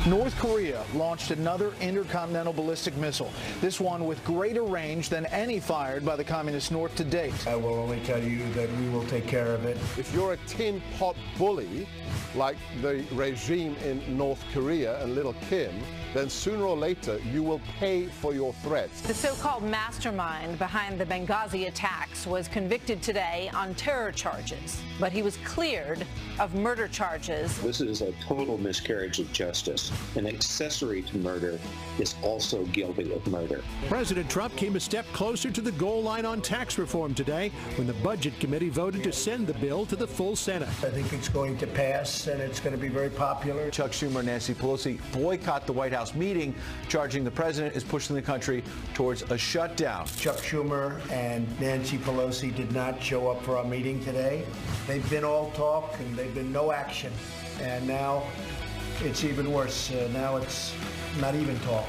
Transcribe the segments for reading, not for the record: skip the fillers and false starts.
North Korea launched another intercontinental ballistic missile, this one with greater range than any fired by the Communist North to date. I will only tell you that we will take care of it. If you're a tin pot bully, like the regime in North Korea and little Kim, then sooner or later you will pay for your threats. The so-called mastermind behind the Benghazi attacks was convicted today on terror charges, but he was cleared of murder charges. This is a total miscarriage of justice. An accessory to murder is also guilty of murder. President Trump came a step closer to the goal line on tax reform today when the Budget Committee voted to send the bill to the full Senate. I think it's going to pass, and it's going to be very popular. Chuck Schumer and Nancy Pelosi boycott the White House meeting, charging the president is pushing the country towards a shutdown. Chuck Schumer and Nancy Pelosi did not show up for our meeting today. They've been all talk, and they've been no action. And now it's even worse. Now it's not even talk.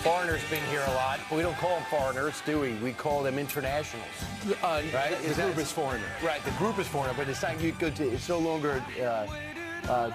Foreigners been here a lot. We don't call them foreigners, do we? We call them internationals. Right? The group is foreigner. Right, the group is foreigner, but it's not good to, it's no longer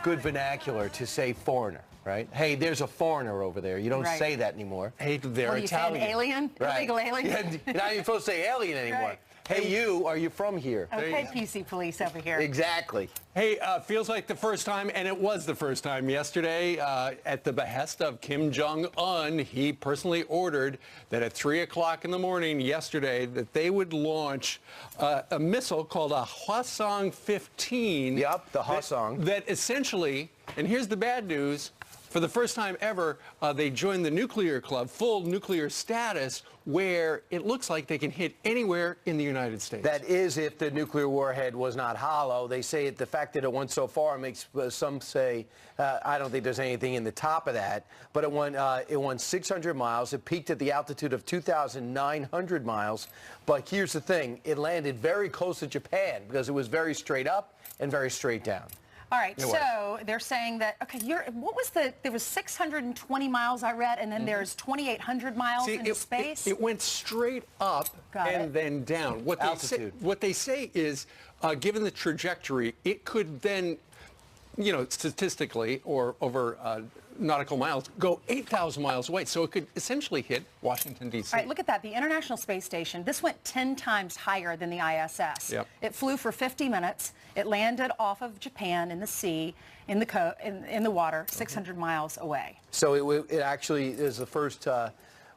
good vernacular to say foreigner, right? Hey, there's a foreigner over there. You don't say that anymore. Hey, they're What, Italian. You say an alien? Right. Illegal alien? Yeah, you're not even supposed to say alien anymore. Right. Hey, you, are you from here? Okay, PC police over here. Exactly. Hey, feels like the first time, and it was the first time yesterday, at the behest of Kim Jong-un, he personally ordered that at 3 o'clock in the morning yesterday that they would launch a missile called a Hwasong 15. Yep, the Hwasong. That essentially, and here's the bad news, for the first time ever, they joined the nuclear club, full nuclear status, where it looks like they can hit anywhere in the United States. That is if the nuclear warhead was not hollow. They say the fact that it went so far makes some say, I don't think there's anything in the top of that, but it went 600 miles. It peaked at the altitude of 2,900 miles. But here's the thing. It landed very close to Japan because it was very straight up and very straight down. All right, so they're saying that, okay, there was 620 miles I read, and then there's 2,800 miles into space? It went straight up and then down. What they say is, given the trajectory, it could then, you know, statistically or over nautical miles, go 8,000 miles away. So it could essentially hit Washington, D.C. All right, look at that. The International Space Station, this went 10 times higher than the ISS. Yep. It flew for 50 minutes. It landed off of Japan in the sea, in the water, 600 miles away. So it actually is the first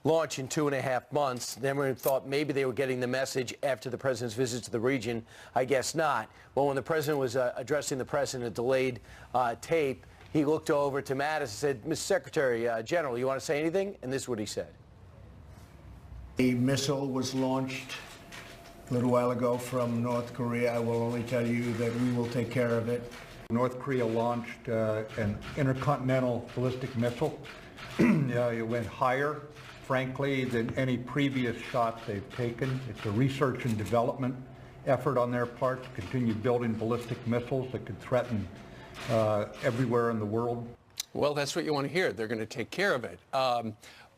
launch in 2.5 months. Then we thought maybe they were getting the message after the president's visit to the region. I guess not. Well, when the president was addressing the press in a delayed tape, he looked over to Mattis and said, Mr. Secretary General, you want to say anything? And this is what he said. The missile was launched a little while ago from North Korea. I will only tell you that we will take care of it. North Korea launched an intercontinental ballistic missile. It went higher, frankly, than any previous shot they've taken. It's a research and development effort on their part to continue building ballistic missiles that could threaten everywhere in the world. Well, that's what you want to hear. They're going to take care of it.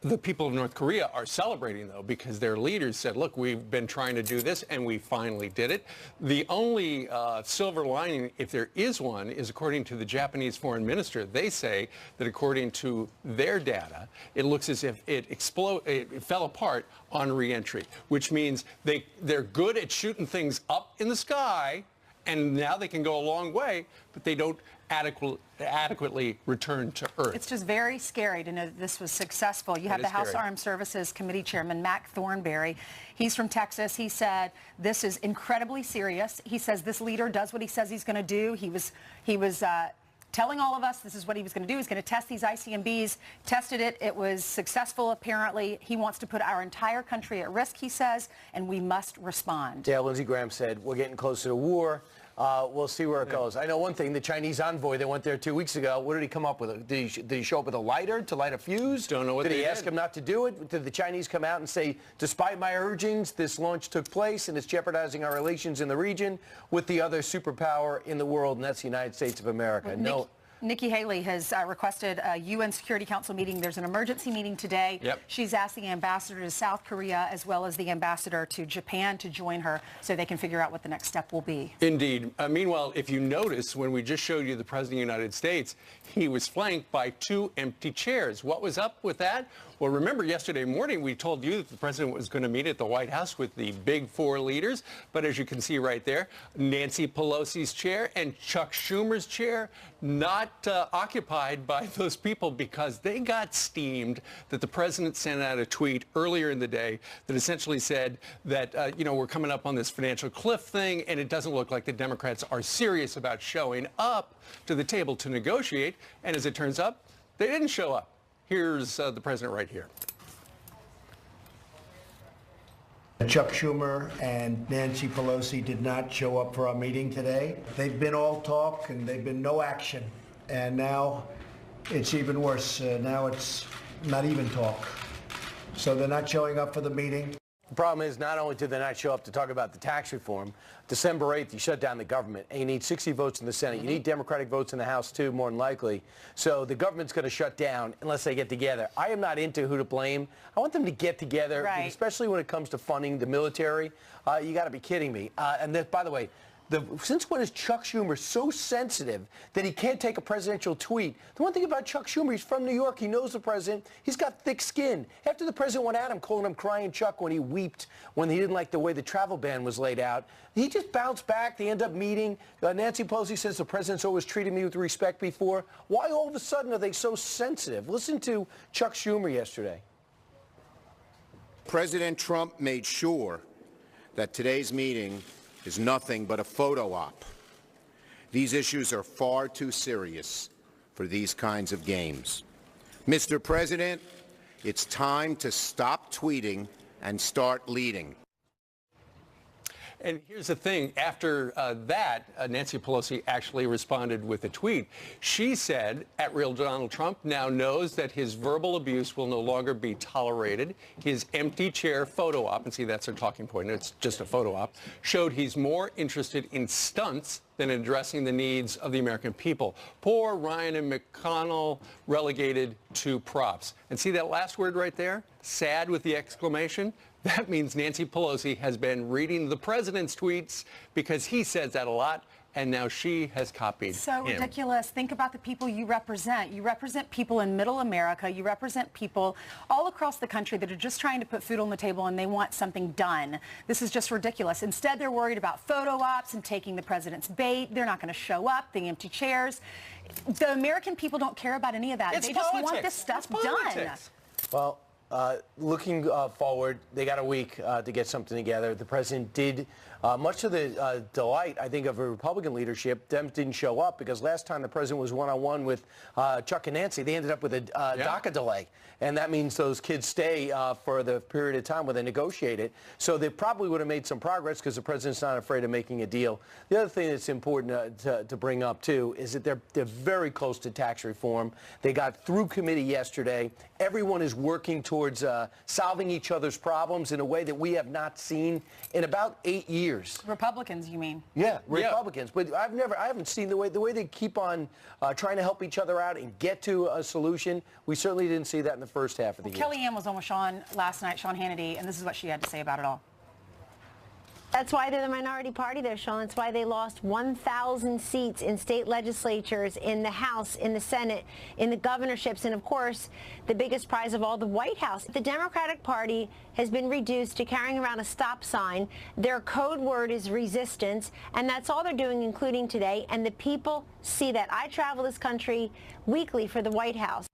The people of North Korea are celebrating, though, because their leaders said, look, we've been trying to do this, and we finally did it. The only silver lining, if there is one, is according to the Japanese foreign minister. They say that according to their data, it looks as if it fell apart on re-entry, which means they're good at shooting things up in the sky, and now they can go a long way, but they don't adequately return to Earth. It's just very scary to know that this was successful. You have the House Armed Services Committee Chairman, Mac Thornberry. He's from Texas. He said this is incredibly serious. He says this leader does what he says he's going to do. He was telling all of us this is what he was going to do. He's going to test these ICBMs, tested it. It was successful, apparently. He wants to put our entire country at risk, he says, and we must respond. Yeah, Lindsey Graham said, we're getting closer to war. We'll see where it goes. I know one thing, the Chinese envoy that went there 2 weeks ago, what did he come up with? Did he show up with a lighter to light a fuse? Don't know what did they he did. ask him not to do it? Did the Chinese come out and say, despite my urgings, this launch took place and it's jeopardizing our relations in the region with the other superpower in the world, and that's the United States of America? No. Nikki Haley has requested a UN Security Council meeting. There's an emergency meeting today. Yep. She's asked the ambassador to South Korea as well as the ambassador to Japan to join her so they can figure out what the next step will be. Indeed. Meanwhile, if you notice, when we just showed you the President of the United States, he was flanked by 2 empty chairs. What was up with that? Well, remember yesterday morning we told you that the President was going to meet at the White House with the big 4 leaders. But as you can see right there, Nancy Pelosi's chair and Chuck Schumer's chair not occupied by those people because they got steamed that the President sent out a tweet earlier in the day that essentially said that, we're coming up on this financial cliff thing and it doesn't look like the Democrats are serious about showing up to the table to negotiate. And as it turns out, they didn't show up. Here's the President right here. Chuck Schumer and Nancy Pelosi did not show up for our meeting today. They've been all talk and they've been no action. And now it's even worse. Now it's not even talk. So they're not showing up for the meeting. The problem is not only did they not show up to talk about the tax reform, December 8th, you shut down the government, and you need 60 votes in the Senate. You need Democratic votes in the House, too, more than likely. So the government's going to shut down unless they get together. I am not into who to blame. I want them to get together, especially when it comes to funding the military. You got to be kidding me. And this, by the way, since when is Chuck Schumer so sensitive that he can't take a presidential tweet? The one thing about Chuck Schumer, he's from New York. He knows the president. He's got thick skin. After the president went at him, calling him crying Chuck when he wept, when he didn't like the way the travel ban was laid out, he just bounced back. They end up meeting. Nancy Pelosi says the president's always treated me with respect before. Why all of a sudden are they so sensitive? Listen to Chuck Schumer yesterday. President Trump made sure that today's meeting is nothing but a photo op. These issues are far too serious for these kinds of games. Mr. President, it's time to stop tweeting and start leading. And here's the thing. After that, Nancy Pelosi actually responded with a tweet. She said, @Real Donald Trump now knows that his verbal abuse will no longer be tolerated. His empty chair photo op, and see, that's her talking point, it's just a photo op, showed he's more interested in stunts than addressing the needs of the American people. Poor Ryan and McConnell relegated to props. And see that last word right there? Sad with the exclamation? That means Nancy Pelosi has been reading the president's tweets because he says that a lot, and now she has copied So him. ridiculous. Think about the people you represent. You represent people in middle America. You represent people all across the country that are just trying to put food on the table and they want something done. This is just ridiculous. Instead, they're worried about photo ops and taking the president's bait. They're not going to show up, the empty chairs. The American people don't care about any of that. It's they politics. just want this stuff done. Well, looking forward, they got a week to get something together. The president did, much to the delight, I think, of a Republican leadership, them didn't show up because last time the president was one-on-one with Chuck and Nancy, they ended up with a DACA delay. And that means those kids stay for the period of time where they negotiate it. So they probably would have made some progress because the president's not afraid of making a deal. The other thing that's important to bring up, too, is that they're very close to tax reform. They got through committee yesterday. Everyone is working towards solving each other's problems in a way that we have not seen in about 8 years. Republicans, you mean? Yeah, Republicans. But I haven't seen the way they keep on trying to help each other out and get to a solution. We certainly didn't see that in the first half of the year. Kellyanne was on with Sean last night, Sean Hannity, and this is what she had to say about it all. That's why they're the minority party there, Sean. That's why they lost 1,000 seats in state legislatures, in the House, in the Senate, in the governorships, and, of course, the biggest prize of all, the White House. The Democratic Party has been reduced to carrying around a stop sign. Their code word is resistance, and that's all they're doing, including today, and the people see that. I travel this country weekly for the White House.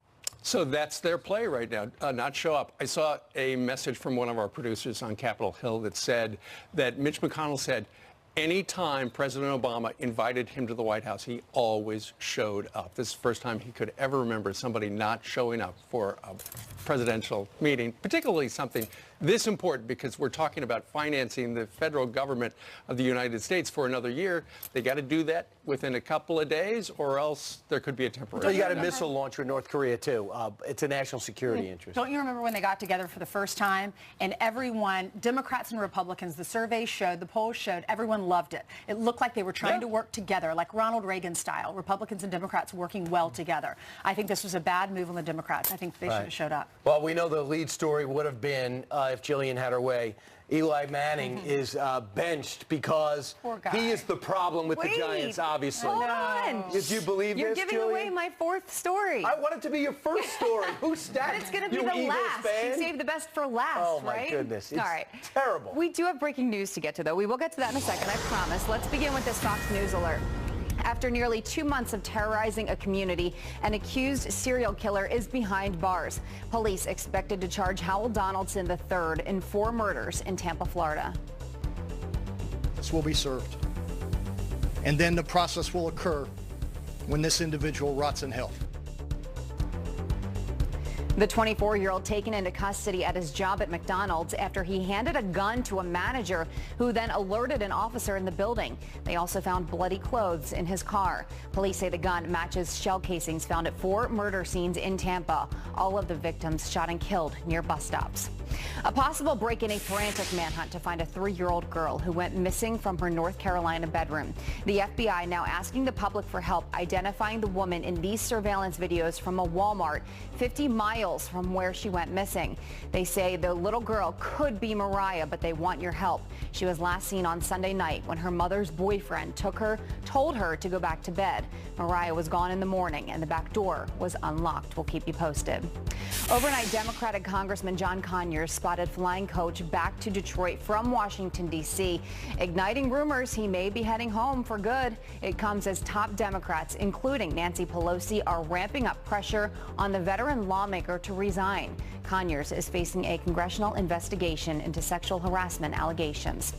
So that's their play right now, not show up. I saw a message from one of our producers on Capitol Hill that said that Mitch McConnell said anytime President Obama invited him to the White House, he always showed up. This is the first time he could ever remember somebody not showing up for a presidential meeting, particularly something this important because we're talking about financing the federal government of the United States for another year. They got to do that within a couple of days, or else there could be a temporary. So you got a missile launcher in North Korea, too. It's a national security interest. Don't you remember when they got together for the first time? And everyone, Democrats and Republicans, the surveys showed, the polls showed, everyone loved it. It looked like they were trying to work together, like Ronald Reagan style, Republicans and Democrats working well together. I think this was a bad move on the Democrats. I think they should have showed up. Well, we know the lead story would have been, if Jillian had her way, Eli Manning is benched because he is the problem with the Giants, obviously. Hold on. Did you believe You're this, giving Jillian? away my fourth story. I want it to be your first story. Who's stacked? But it's going to be you the Eagles last. fan? You saved the best for last, Oh, my right? goodness. It's All right. terrible. We do have breaking news to get to, though. We will get to that in a second, I promise. Let's begin with this Fox News alert. After nearly 2 months of terrorizing a community, an accused serial killer is behind bars. Police expected to charge Howell Donaldson III in 4 murders in Tampa, Florida. This will be served. And then the process will occur when this individual rots in hell. The 24-year-old taken into custody at his job at McDonald's after he handed a gun to a manager who then alerted an officer in the building. They also found bloody clothes in his car. Police say the gun matches shell casings found at 4 murder scenes in Tampa. All of the victims shot and killed near bus stops. A possible break in a frantic manhunt to find a 3-year-old girl who went missing from her North Carolina bedroom. The FBI now asking the public for help identifying the woman in these surveillance videos from a Walmart 50 miles from where she went missing. They say the little girl could be Mariah, but they want your help. She was last seen on Sunday night when her mother's boyfriend told her to go back to bed. Mariah was gone in the morning and the back door was unlocked. We'll keep you posted. Overnight, Democratic Congressman John Conyers spotted flying coach back to Detroit from Washington, D.C., igniting rumors he may be heading home for good. It comes as top Democrats, including Nancy Pelosi, are ramping up pressure on the veteran lawmaker to resign. Conyers is facing a congressional investigation into sexual harassment allegations.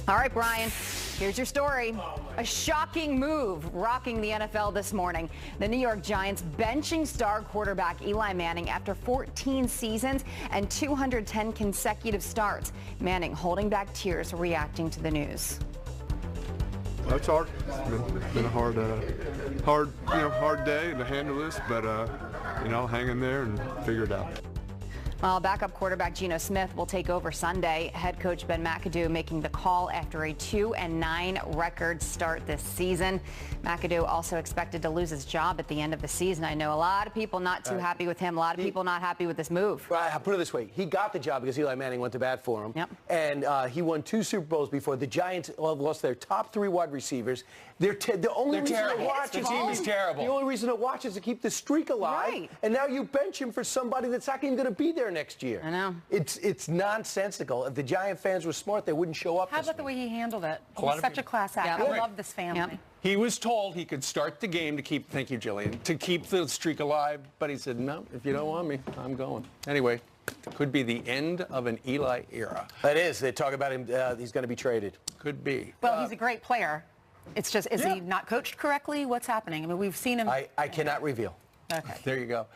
All right, Brian, here's your story. A shocking move rocking the NFL this morning. The New York Giants benching star quarterback Eli Manning after 14 seasons and 210 consecutive starts. Manning holding back tears reacting to the news. It's hard. It's been a hard day to handle this, but hang in there and figure it out. Well, backup quarterback Geno Smith will take over Sunday. Head coach Ben McAdoo making the call after a 2-9 record start this season. McAdoo also expected to lose his job at the end of the season. I know a lot of people not too happy with him. A lot of people not happy with this move. Right, I'll put it this way. He got the job because Eli Manning went to bat for him. Yep. And he won 2 Super Bowls before. The Giants lost their top 3 wide receivers. The only reason to watch The team is terrible. The only reason to watch is to keep the streak alive. Right. And now you bench him for somebody that's not even going to be there next year. I know. It's nonsensical. If the Giant fans were smart, they wouldn't show up. How about the way he handled it? lot He's of such a people- class act. Yep. I love this family. Yep. He was told he could start the game to keep, thank you, Jillian, to keep the streak alive, but he said, no, if you don't want me, I'm going. Anyway, it could be the end of an Eli era. It is. They talk about him, he's going to be traded. Could be. Well, he's a great player. It's just, is he not coached correctly? What's happening? I mean, we've seen him. I cannot reveal. Okay. There you go.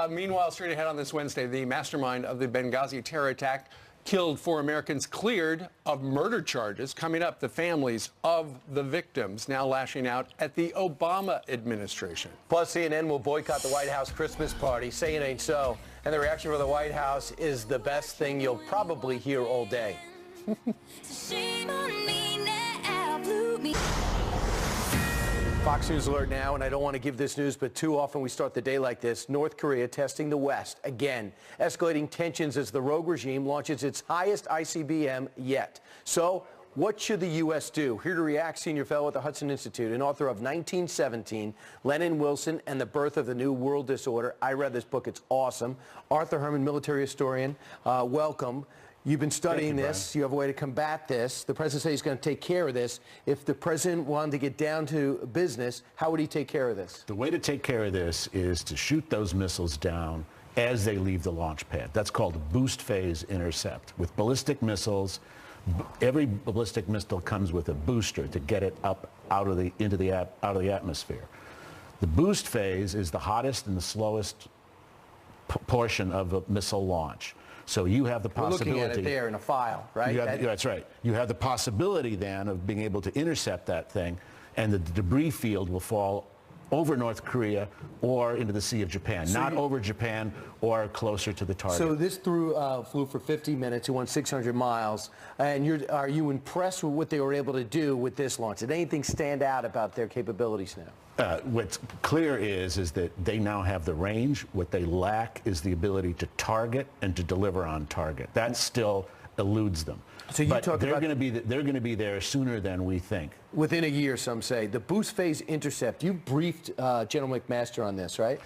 Meanwhile, straight ahead on this Wednesday, the mastermind of the Benghazi terror attack killed 4 Americans cleared of murder charges. Coming up, the families of the victims now lashing out at the Obama administration. Plus, CNN will boycott the White House Christmas party. Say it ain't so. And the reaction from the White House is the best thing you'll probably hear all day. Shame on me now, blew me. Fox News alert now, and I don't want to give this news, but too often we start the day like this. North Korea testing the West again, escalating tensions as the rogue regime launches its highest ICBM yet. So what should the U.S. do? Here to react, senior fellow at the Hudson Institute and author of 1917, Lennon Wilson and the Birth of the New World Disorder. I read this book. It's awesome. Arthur Herman, military historian, welcome. You've been studying this. You have a way to combat this. The president says he's going to take care of this. If the president wanted to get down to business, how would he take care of this? The way to take care of this is to shoot those missiles down as they leave the launch pad. That's called boost phase intercept. With ballistic missiles, every ballistic missile comes with a booster to get it up out of the atmosphere. The boost phase is the hottest and the slowest portion of a missile launch. So you have the possibility. We're looking at it there in a file, right? That's right. You have the possibility then of being able to intercept that thing, and the debris field will fall over North Korea or into the Sea of Japan, not over Japan or closer to the target. So this flew for 50 minutes. It went 600 miles. And are you impressed with what they were able to do with this launch? Did anything stand out about their capabilities now? What's clear is that they now have the range. What they lack is the ability to target and to deliver on target. That still eludes them. So they're going to be there sooner than we think. Within a year, some say. The boost phase intercept. You briefed General McMaster on this, right?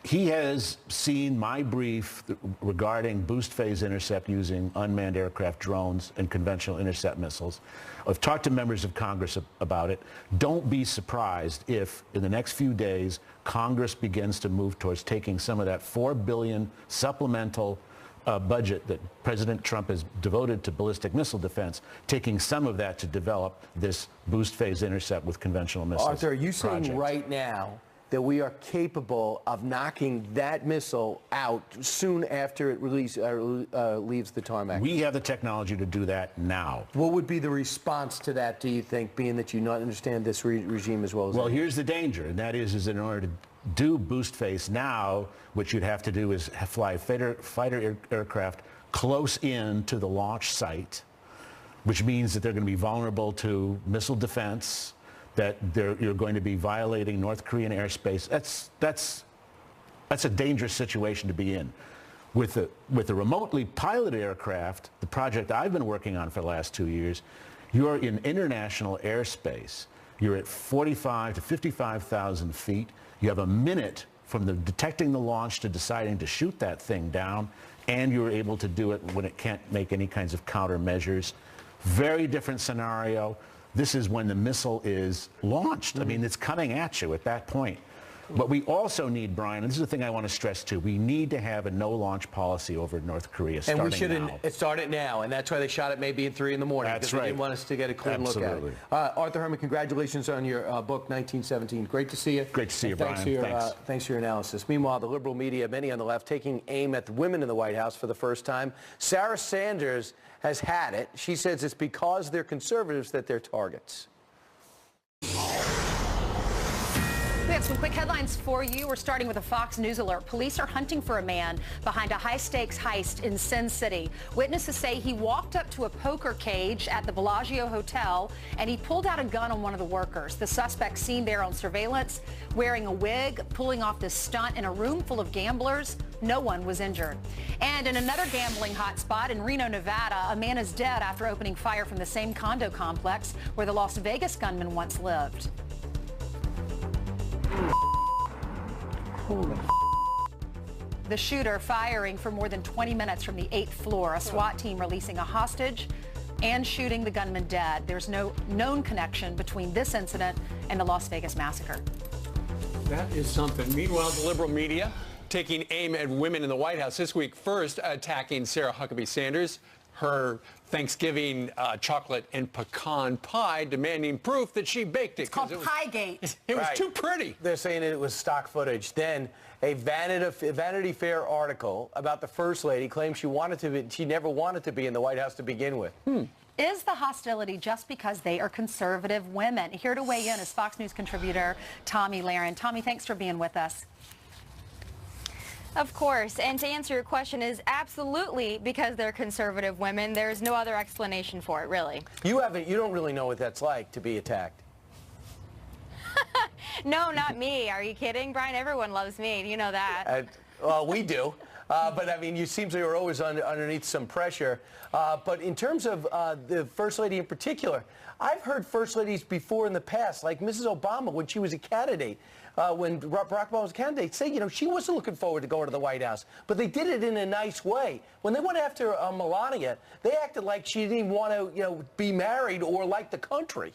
He has seen my brief regarding boost phase intercept using unmanned aircraft drones and conventional intercept missiles. I've talked to members of Congress about it. Don't be surprised if in the next few days Congress begins to move towards taking some of that $4 billion supplemental budget that President Trump has devoted to ballistic missile defense, taking some of that to develop this boost phase intercept with conventional missiles. Arthur, are you saying right now that we are capable of knocking that missile out soon after it leaves the tarmac? We have the technology to do that now. What would be the response to that, do you think, being that you not understand this regime as well as that? Here's the danger, and that is in order to do boost phase now, what you'd have to do is fly fighter aircraft close in to the launch site, which means that they're going to be vulnerable to missile defense, that you're going to be violating North Korean airspace. That's a dangerous situation to be in. With the remotely piloted aircraft, the project I've been working on for the last 2 years, you're in international airspace. You're at 45 to 55,000 feet. You have a minute from detecting the launch to deciding to shoot that thing down, and you're able to do it when it can't make any kinds of countermeasures. Very different scenario. This is when the missile is launched. I mean, it's coming at you at that point. But we also need, Brian, and this is the thing I want to stress too, we need to have a no-launch policy over North Korea starting now. And we should start it now, and that's why they shot it maybe at 3 in the morning. That's because they didn't want us to get a clear look at it. Arthur Herman, congratulations on your book, 1917. Great to see you. Great to see you, Brian. Thanks for your analysis. Meanwhile, the liberal media, many on the left, taking aim at the women in the White House for the first time. Sara Sanders has had it. She says it's because they're conservatives that they're targets. We have some quick headlines for you. We're starting with a Fox News alert. Police are hunting for a man behind a high-stakes heist in Sin City. Witnesses say he walked up to a poker cage at the Bellagio Hotel and he pulled out a gun on one of the workers. The suspect seen there on surveillance wearing a wig, pulling off this stunt in a room full of gamblers. No one was injured. And in another gambling hotspot in Reno, Nevada, a man is dead after opening fire from the same condo complex where the Las Vegas gunman once lived. The shooter firing for more than 20 minutes from the 8th floor, a SWAT team releasing a hostage and shooting the gunman dead. There's no known connection between this incident and the Las Vegas massacre. That is something. Meanwhile, the liberal media taking aim at women in the White House this week, first attacking Sarah Huckabee Sanders, her Thanksgiving chocolate and pecan pie, demanding proof that she baked it. It's called Piegate. It was too pretty. They're saying it was stock footage. Then a Vanity Fair article about the First Lady claims she never wanted to be in the White House to begin with. Is the hostility just because they are conservative women? Here to weigh in is Fox News contributor Tomi Lahren. Tomi, thanks for being with us. Of course, and to answer your question is absolutely because they're conservative women. There's no other explanation for it, really. You don't really know what that's like to be attacked. No, not me. Are you kidding, Brian? Everyone loves me. You know that. Well, we do. But, I mean, you seem to you're always underneath some pressure. But in terms of the First Lady in particular, I've heard First Ladies before in the past, like Mrs. Obama when she was a candidate, when Barack Obama was a candidate, say, she wasn't looking forward to going to the White House. But they did it in a nice way. When they went after Melania, they acted like she didn't even want to, be married or like the country.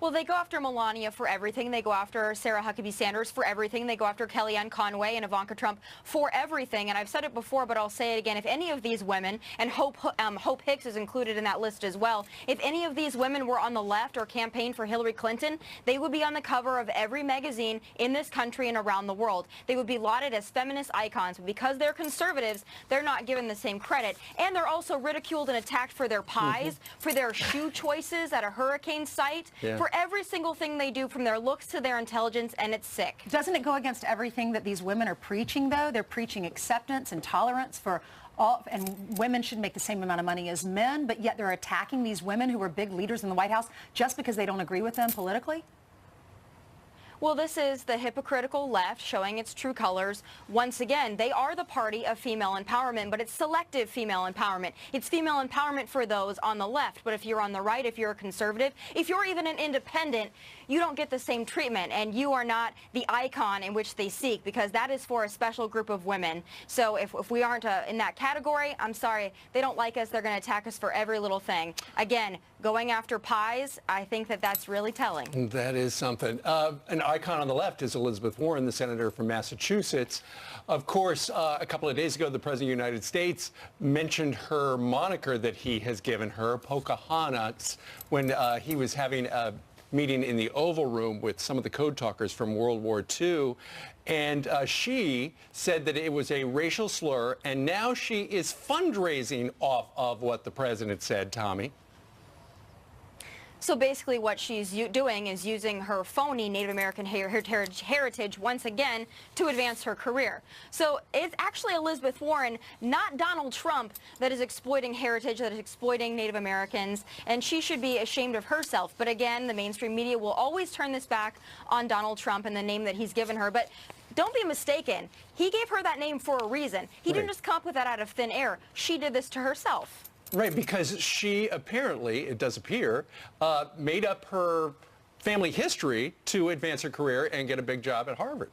Well, they go after Melania for everything. They go after Sarah Huckabee Sanders for everything. They go after Kellyanne Conway and Ivanka Trump for everything. And I've said it before, but I'll say it again. If any of these women, and Hope Hicks is included in that list as well, if any of these women were on the left or campaigned for Hillary Clinton, they would be on the cover of every magazine in this country and around the world. They would be lauded as feminist icons. But because they're conservatives, they're not given the same credit. And they're also ridiculed and attacked for their pies, for their shoe choices at a hurricane site, for every single thing they do, from their looks to their intelligence, and it's sick. Doesn't it go against everything that these women are preaching, though? They're preaching acceptance and tolerance for all, and women should make the same amount of money as men, but yet they're attacking these women who are big leaders in the White House just because they don't agree with them politically? Well, this is the hypocritical left showing its true colors. Once again, they are the party of female empowerment, but it's selective female empowerment. It's female empowerment for those on the left. But if you're on the right, if you're a conservative, if you're even an independent, you don't get the same treatment, and you are not the icon in which they seek, because that is for a special group of women. So if we aren't in that category, I'm sorry, they don't like us. They're going to attack us for every little thing. Again, going after pies, I think that that's really telling. That is something. An icon on the left is Elizabeth Warren, the senator from Massachusetts. Of course, a couple of days ago, the President of the United States mentioned her moniker that he has given her, Pocahontas, when he was having a meeting in the Oval Room with some of the code talkers from World War II. And she said that it was a racial slur, and now she is fundraising off of what the president said, Tommy. So basically what she's doing is using her phony Native American heritage once again to advance her career. So it's actually Elizabeth Warren, not Donald Trump, that is exploiting heritage, that is exploiting Native Americans, and she should be ashamed of herself. But again, the mainstream media will always turn this back on Donald Trump and the name that he's given her. But don't be mistaken. He gave her that name for a reason. He didn't just come up with that out of thin air. She did this to herself. Right, because she apparently, it does appear, made up her family history to advance her career and get a big job at Harvard.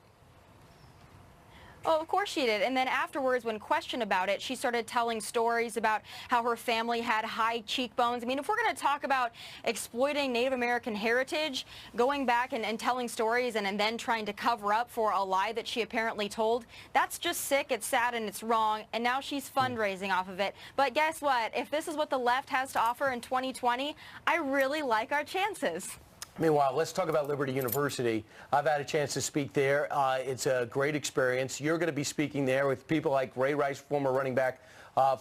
Oh, of course she did. And then afterwards, when questioned about it, she started telling stories about how her family had high cheekbones. I mean, if we're going to talk about exploiting Native American heritage, going back and telling stories and then trying to cover up for a lie that she apparently told, that's just sick, it's sad, and it's wrong. And now she's fundraising off of it. But guess what? If this is what the left has to offer in 2020, I really like our chances. Meanwhile, let's talk about Liberty University. I've had a chance to speak there. It's a great experience. You're going to be speaking there with people like Ray Rice, former running back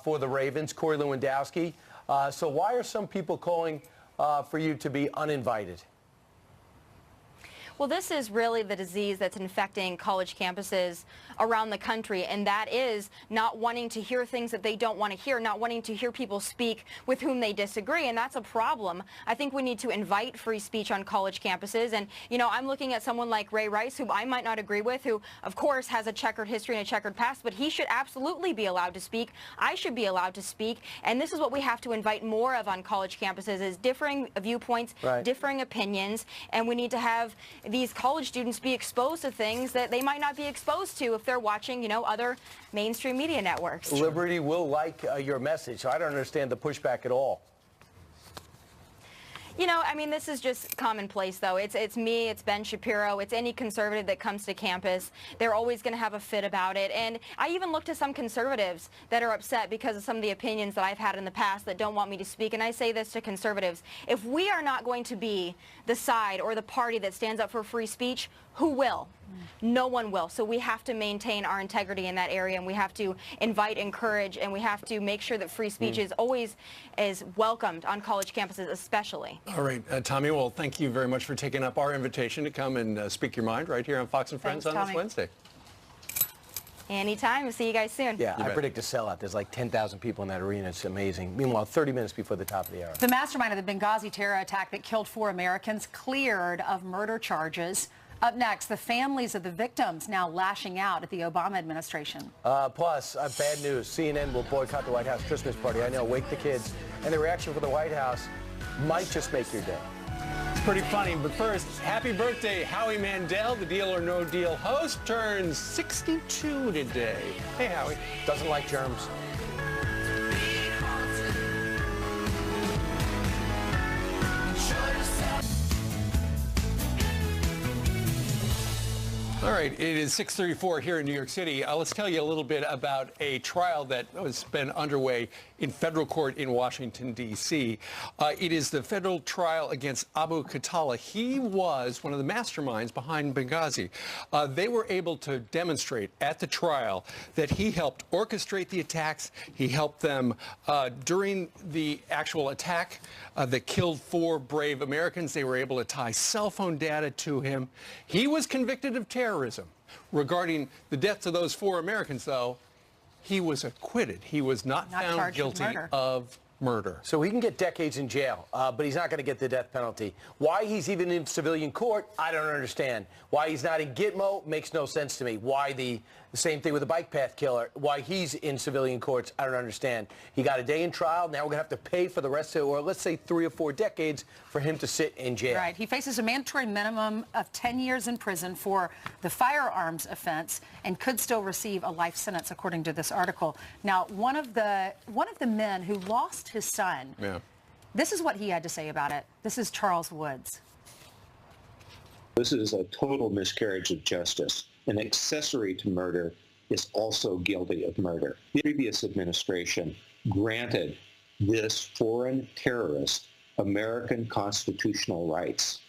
for the Ravens, Corey Lewandowski. So why are some people calling for you to be uninvited? Well, this is really the disease that's infecting college campuses around the country, and that is not wanting to hear things that they don't want to hear, not wanting to hear people speak with whom they disagree, and that's a problem. I think we need to invite free speech on college campuses, and, you know, I'm looking at someone like Ray Rice, who I might not agree with, who, of course, has a checkered history and a checkered past, but he should absolutely be allowed to speak. I should be allowed to speak, and this is what we have to invite more of on college campuses, is differing viewpoints, differing opinions, and we need to have these college students be exposed to things that they might not be exposed to if they're watching, you know, other mainstream media networks. Liberty will like your message, so I don't understand the pushback at all. You know, I mean, this is just commonplace, though. It's me, it's Ben Shapiro, it's any conservative that comes to campus. They're always going to have a fit about it. And I even look to some conservatives that are upset because of some of the opinions that I've had in the past that don't want me to speak. And I say this to conservatives. If we are not going to be the side or the party that stands up for free speech, who will? No one will. So we have to maintain our integrity in that area, and we have to invite, encourage, and we have to make sure that free speech is always welcomed on college campuses, especially. All right, Tommy, well, thank you very much for taking up our invitation to come and speak your mind right here on Fox and Friends on this Wednesday. Anytime. See you guys soon. Yeah, I predict a sellout. There's like 10,000 people in that arena. It's amazing. Meanwhile, 30 minutes before the top of the hour. The mastermind of the Benghazi terror attack that killed 4 Americans cleared of murder charges. Up next, the families of the victims now lashing out at the Obama administration. Plus, bad news. CNN will boycott the White House Christmas party. I know, wake the kids. And the reaction from the White House might just make your day. It's pretty funny, but first, happy birthday, Howie Mandel, the Deal or No Deal host, turns 62 today. Hey, Howie. Doesn't like germs. All right, it is 6:34 here in New York City. Let's tell you a little bit about a trial that has been underway in federal court in Washington, D.C. It is the federal trial against Abu Khatala. He was one of the masterminds behind Benghazi. They were able to demonstrate at the trial that he helped orchestrate the attacks. He helped them during the actual attack that killed 4 brave Americans. They were able to tie cell phone data to him. He was convicted of terrorism. Regarding the deaths of those 4 Americans, though, he was acquitted. He was not found guilty of murder. So he can get decades in jail, but he's not going to get the death penalty. Why he's even in civilian court, I don't understand. Why he's not in Gitmo makes no sense to me. Why the same thing with the bike path killer, why he's in civilian courts, I don't understand. He got a day in trial. Now we're going to have to pay for the rest of, or let's say 3 or 4 decades for him to sit in jail. Right. He faces a mandatory minimum of 10 years in prison for the firearms offense and could still receive a life sentence, according to this article. Now, one of the men who lost his son, this is what he had to say about it. This is Charles Woods. This is a total miscarriage of justice. An accessory to murder is also guilty of murder. The previous administration granted this foreign terrorist American constitutional rights,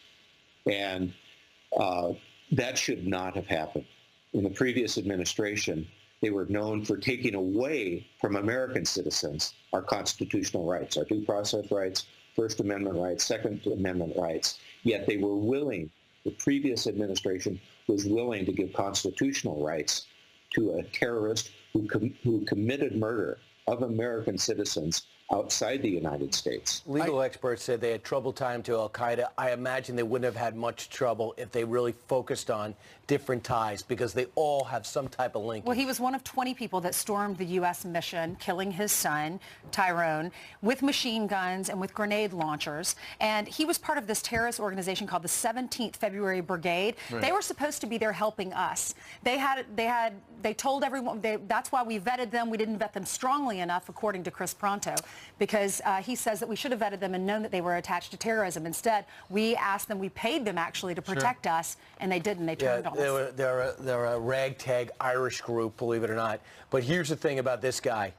and that should not have happened. In the previous administration, they were known for taking away from American citizens our constitutional rights, our due process rights, First Amendment rights, Second Amendment rights, yet they were willing, the previous administration was willing to give constitutional rights to a terrorist who committed murder of American citizens outside the United States. Legal experts said they had trouble tying to al-Qaeda. I imagine they wouldn't have had much trouble if they really focused on different ties, because they all have some type of link. Well, he was one of 20 people that stormed the U.S. mission, killing his son, Tyrone, with machine guns and with grenade launchers. And he was part of this terrorist organization called the 17th February Brigade. Right. They were supposed to be there helping us. They told everyone, that's why we vetted them. We didn't vet them strongly enough, according to Chris Pronto, because he says that we should have vetted them and known that they were attached to terrorism. Instead, we asked them, we paid them actually to protect us, and they didn't. They turned on us. They're a ragtag Irish group, believe it or not. But here's the thing about this guy.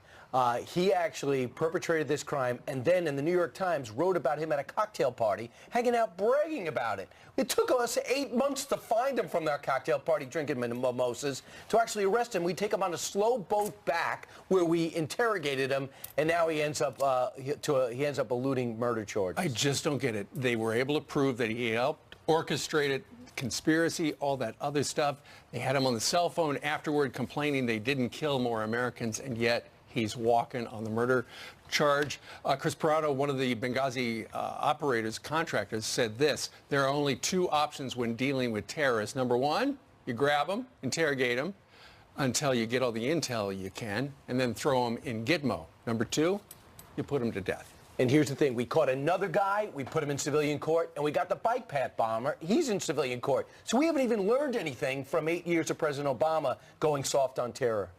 He actually perpetrated this crime, and then in the New York Times wrote about him at a cocktail party, hanging out bragging about it. It took us 8 months to find him from that cocktail party drinking mimosas to actually arrest him. We take him on a slow boat back where we interrogated him, and now he ends up eluding murder charges. I just don't get it. They were able to prove that he helped orchestrate it, conspiracy, all that other stuff. They had him on the cell phone afterward complaining they didn't kill more Americans, and yet he's walking on the murder charge. Chris Pirro, one of the Benghazi operators, contractors, said this: there are only 2 options when dealing with terrorists. Number 1, you grab them, interrogate them until you get all the intel you can, and then throw them in Gitmo. Number 2, you put them to death. And here's the thing. We caught another guy. We put him in civilian court. And we got the bike path bomber. He's in civilian court. So we haven't even learned anything from 8 years of President Obama going soft on terror.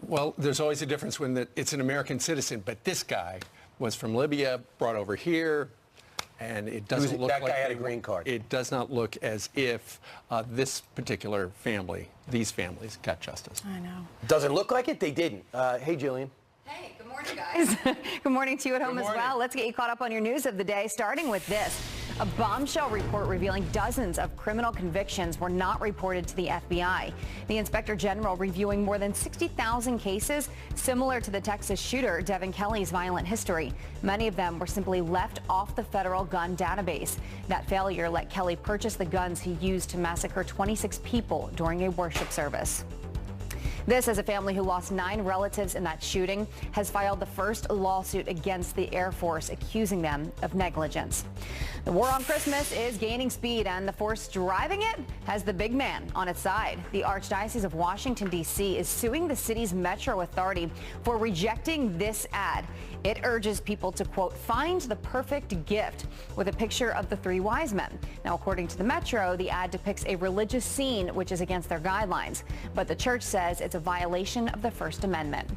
Well, there's always a difference when it's an American citizen. But this guy was from Libya, brought over here. And it doesn't look like that guy had a green card. It does not look as if this particular family, these families, got justice. I know. Doesn't look like it? They didn't. Hey, Jillian. Hey, good morning, guys. Good morning to you at home as well. Let's get you caught up on your news of the day, starting with this. A bombshell report revealing dozens of criminal convictions were not reported to the FBI. The Inspector General reviewing more than 60,000 cases similar to the Texas shooter Devin Kelly's violent history. Many of them were simply left off the federal gun database. That failure let Kelly purchase the guns he used to massacre 26 people during a worship service. This, as a family who lost 9 relatives in that shooting, has filed the first lawsuit against the Air Force, accusing them of negligence. The war on Christmas is gaining speed, and the force driving it has the big man on its side. The Archdiocese of Washington, D.C. is suing the city's Metro Authority for rejecting this ad. It urges people to, quote, find the perfect gift, with a picture of the 3 wise men. Now, according to the Metro, the ad depicts a religious scene, which is against their guidelines. But the church says it's a violation of the First Amendment.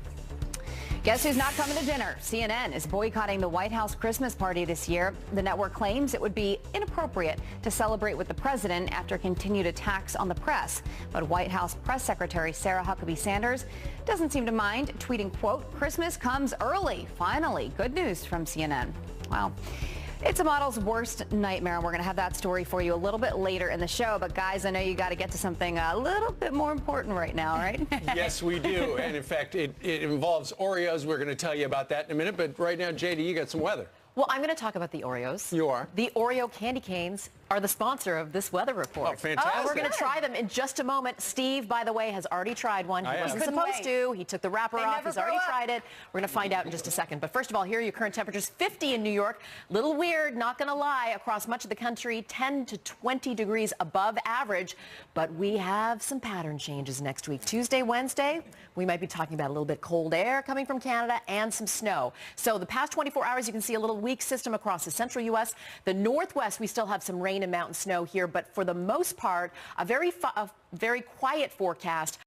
Guess who's not coming to dinner? CNN is boycotting the White House Christmas party this year. The network claims it would be inappropriate to celebrate with the president after continued attacks on the press. But White House Press Secretary Sara Sanders doesn't seem to mind, tweeting, quote, "Christmas comes early. Finally, good news from CNN." Wow. It's a model's worst nightmare, and we're going to have that story for you a little bit later in the show. But, guys, I know you got to get to something a little bit more important right now, right? Yes, we do. And, in fact, it involves Oreos. We're going to tell you about that in a minute. But right now, JD, you got some weather. Well, I'm going to talk about the Oreos. You are. The Oreo candy canes are the sponsor of this weather report. Oh, fantastic. We're going to try them in just a moment. Steve, by the way, has already tried one. He wasn't supposed to. He took the wrapper off. He's already tried it. We're going to find out in just a second. But first of all, here are your current temperatures. 50 in New York. Little weird, not going to lie, across much of the country. 10 to 20 degrees above average. But we have some pattern changes next week. Tuesday, Wednesday, we might be talking about a little bit cold air coming from Canada and some snow. So the past 24 hours, you can see a little weak system across the central U.S. The Northwest, we still have some rain and mountain snow here, but for the most part, a very quiet forecast.